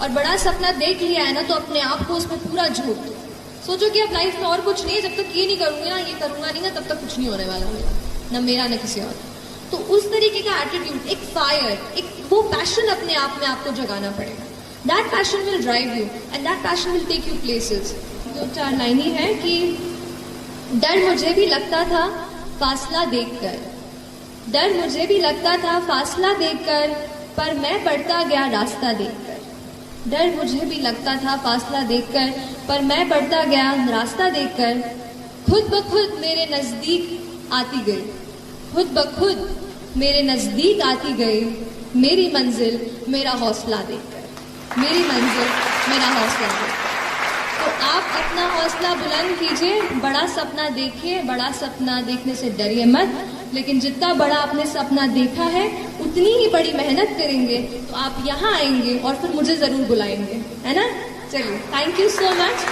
और बड़ा सपना देख लिया है ना तो अपने आप को उसमें पूरा झोंक दो। सोचो कि अब लाइफ में और कुछ नहीं है, जब तक ये नहीं करूंगी ना, ये करूंगा नहीं ना, तब तक कुछ नहीं होने वाला मेरा, ना मेरा ना किसी और। तो उस तरीके का एटीट्यूड, एक फायर, एक वो पैशन अपने आप में आपको जगाना पड़ेगा। That passion will drive you and that passion will take you places. 2-4 line ही है कि डर मुझे भी लगता था फासला देखकर, डर मुझे भी लगता था फासला देखकर, पर मैं बढ़ता गया रास्ता देखकर। डर मुझे भी लगता था फासला देखकर, पर मैं बढ़ता गया रास्ता देखकर। खुद ब खुद मेरे नजदीक आती गई, खुद ब खुद मेरे नजदीक आती गई, मेरी मंजिल मेरा हौसला देखकर, मेरी मंजिल मेरा हौसला देखकर। तो आप अपना हौसला बुलंद कीजिए, बड़ा सपना देखिए, बड़ा सपना देखने से डरिए मत, लेकिन जितना बड़ा आपने सपना देखा है उतनी ही बड़ी मेहनत करेंगे तो आप यहाँ आएंगे और फिर मुझे जरूर बुलाएंगे, है ना। चलिए, थैंक यू सो मच।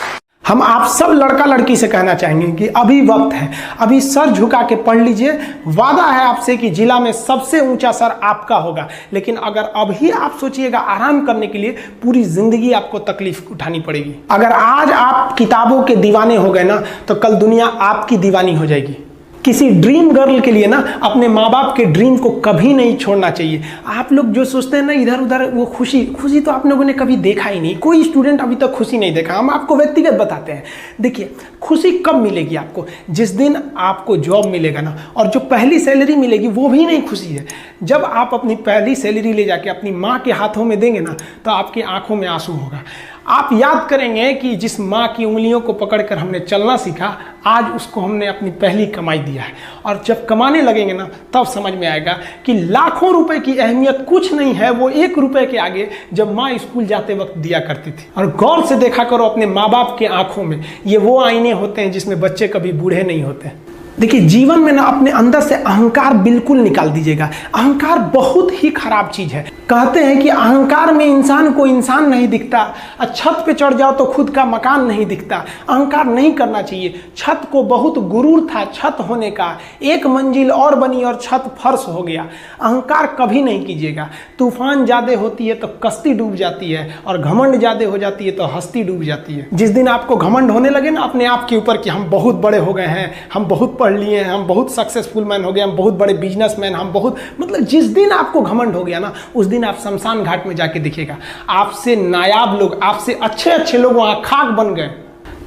हम आप सब लड़का लड़की से कहना चाहेंगे कि अभी वक्त है, अभी सर झुका के पढ़ लीजिए। वादा है आपसे कि जिला में सबसे ऊंचा सर आपका होगा, लेकिन अगर अभी आप सोचिएगा आराम करने के लिए, पूरी जिंदगी आपको तकलीफ उठानी पड़ेगी। अगर आज आप किताबों के दीवाने हो गए ना, तो कल दुनिया आपकी दीवानी हो जाएगी। किसी ड्रीम गर्ल के लिए ना अपने माँ बाप के ड्रीम को कभी नहीं छोड़ना चाहिए। आप लोग जो सोचते हैं ना इधर उधर, वो खुशी तो आप लोगों ने कभी देखा ही नहीं। कोई स्टूडेंट अभी तक खुशी नहीं देखा। हम आपको व्यक्तिगत बताते हैं। देखिए, खुशी कब मिलेगी आपको? जिस दिन आपको जॉब मिलेगा ना, और जो पहली सैलरी मिलेगी वो भी नहीं खुशी है। जब आप अपनी पहली सैलरी ले जाके अपनी माँ के हाथों में देंगे ना, तो आपकी आंखों में आंसू होगा। आप याद करेंगे कि जिस माँ की उंगलियों को पकड़कर हमने चलना सीखा, आज उसको हमने अपनी पहली कमाई दिया है। और जब कमाने लगेंगे ना, तब समझ में आएगा कि लाखों रुपए की अहमियत कुछ नहीं है, वो 1 रुपए के आगे जब माँ स्कूल जाते वक्त दिया करती थी। और गौर से देखा करो अपने माँ बाप के आंखों में, ये वो आईने होते हैं जिसमें बच्चे कभी बूढ़े नहीं होते। देखिए, जीवन में ना अपने अंदर से अहंकार बिल्कुल निकाल दीजिएगा। अहंकार बहुत ही खराब चीज है। कहते हैं कि अहंकार में इंसान को इंसान नहीं दिखता, छत पे चढ़ जाओ तो खुद का मकान नहीं दिखता। अहंकार नहीं करना चाहिए। छत को बहुत गुरूर था छत होने का, 1 मंजिल और बनी और छत फर्श हो गया। अहंकार कभी नहीं कीजिएगा। तूफान ज्यादा होती है तो कश्ती डूब जाती है, और घमंड ज्यादा हो जाती है तो हस्ती डूब जाती है। जिस दिन आपको घमंड होने लगे ना अपने आप के ऊपर कि हम बहुत बड़े हो गए हैं, हम बहुत पढ़ लिए हैं, हम बहुत सक्सेसफुल मैन हो गए, हम बहुत बड़े बिजनेसमैन, हम बहुत, मतलब जिस दिन आपको घमंड हो गया ना, उस दिन आप शमशान घाट में जाके देखिएगा, आपसे नायाब लोग, आपसे अच्छे लोग वहां खाक बन गए।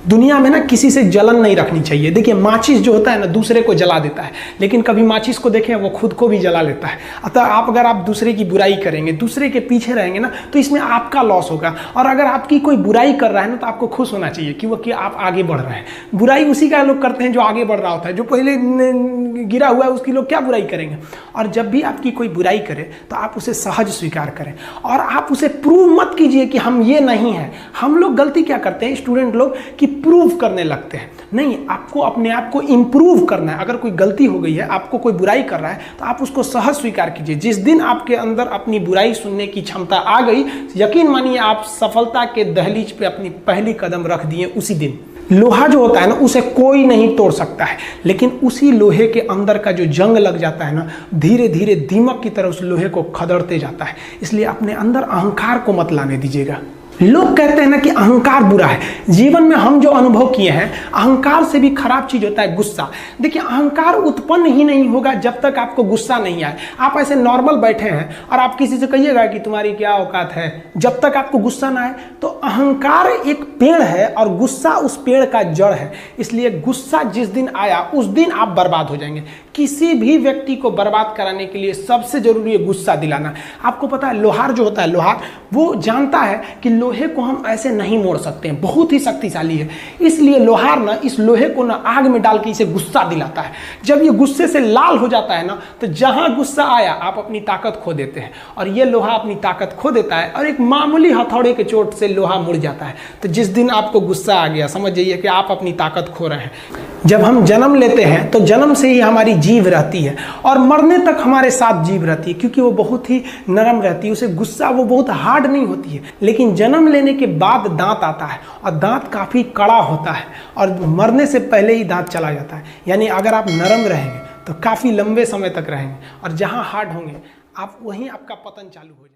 दुनिया में ना किसी से जलन नहीं रखनी चाहिए। देखिए, माचिस जो होता है ना दूसरे को जला देता है, लेकिन कभी माचिस को देखें वो खुद को भी जला लेता है। अतः अगर आप दूसरे की बुराई करेंगे, दूसरे के पीछे रहेंगे ना, तो इसमें आपका लॉस होगा। और अगर आपकी कोई बुराई कर रहा है ना, तो आपको खुश होना चाहिए कि आप आगे बढ़ रहे हैं। बुराई उसी का लोग करते हैं जो आगे बढ़ रहा होता है। जो पहले गिरा हुआ है उसकी लोग क्या बुराई करेंगे। और जब भी आपकी कोई बुराई करे तो आप उसे सहज स्वीकार करें, और आप उसे प्रूव मत कीजिए कि हम ये नहीं हैं। हम लोग गलती क्या करते हैं स्टूडेंट लोग, कि प्रूव करने लगते हैं। नहीं, आपको अपने आप को इंप्रूव करना है। अगर कोई गलती हो गई है, आपको कोई बुराई कर रहा है, तो आप उसको सहज स्वीकार कीजिए। जिस दिन आपके अंदर अपनी बुराई सुनने की क्षमता आ गई, यकीन मानिए आप सफलता के दहलीज पे अपनी पहली कदम रख दिए उसी दिन। लोहा जो होता है ना, उसे कोई नहीं तोड़ सकता है, लेकिन उसी लोहे के अंदर का जो जंग लग जाता है ना, धीरे धीरे दीमक की तरह उस लोहे को खदड़ते जाता है। इसलिए अपने अंदर अहंकार को मत लाने दीजिएगा। लोग कहते हैं ना कि अहंकार बुरा है। जीवन में हम जो अनुभव किए हैं, अहंकार से भी खराब चीज होता है गुस्सा। देखिए, अहंकार उत्पन्न ही नहीं होगा जब तक आपको गुस्सा नहीं आए। आप ऐसे नॉर्मल बैठे हैं और आप किसी से कहिएगा कि तुम्हारी क्या औकात है, जब तक आपको गुस्सा ना आए। तो अहंकार एक पेड़ है और गुस्सा उस पेड़ का जड़ है। इसलिए गुस्सा जिस दिन आया उस दिन आप बर्बाद हो जाएंगे। किसी भी व्यक्ति को बर्बाद कराने के लिए सबसे जरूरी है गुस्सा दिलाना। आपको पता है, लोहार जो होता है, लोहार वो जानता है कि लोहे को हम ऐसे नहीं मोड़ सकते हैं, बहुत ही शक्तिशाली है। इसलिए लोहार ना इस लोहे को ना आग में डाल के इसे गुस्सा दिलाता है। जब ये गुस्से से लाल हो जाता है ना, तो जहां गुस्सा आया आप अपनी ताकत खो देते हैं, और ये लोहा अपनी ताकत खो देता है, और एक मामूली हथौड़े के चोट से लोहा मुड़ जाता है। तो जिस दिन आपको गुस्सा आ गया, समझ जाइए कि आप अपनी ताकत खो रहे हैं। जब हम जन्म लेते हैं तो जन्म से ही हमारी जीभ रहती है, और मरने तक हमारे साथ जीभ रहती है, क्योंकि वो बहुत ही नरम रहती है। उसे गुस्सा वो बहुत हार्ड नहीं होती है। लेकिन जन्म लेने के बाद दांत आता है, और दांत काफ़ी कड़ा होता है, और मरने से पहले ही दांत चला जाता है। यानी अगर आप नरम रहेंगे तो काफ़ी लंबे समय तक रहेंगे, और जहाँ हार्ड होंगे आप वहीं आपका पतन चालू हो जाएगा।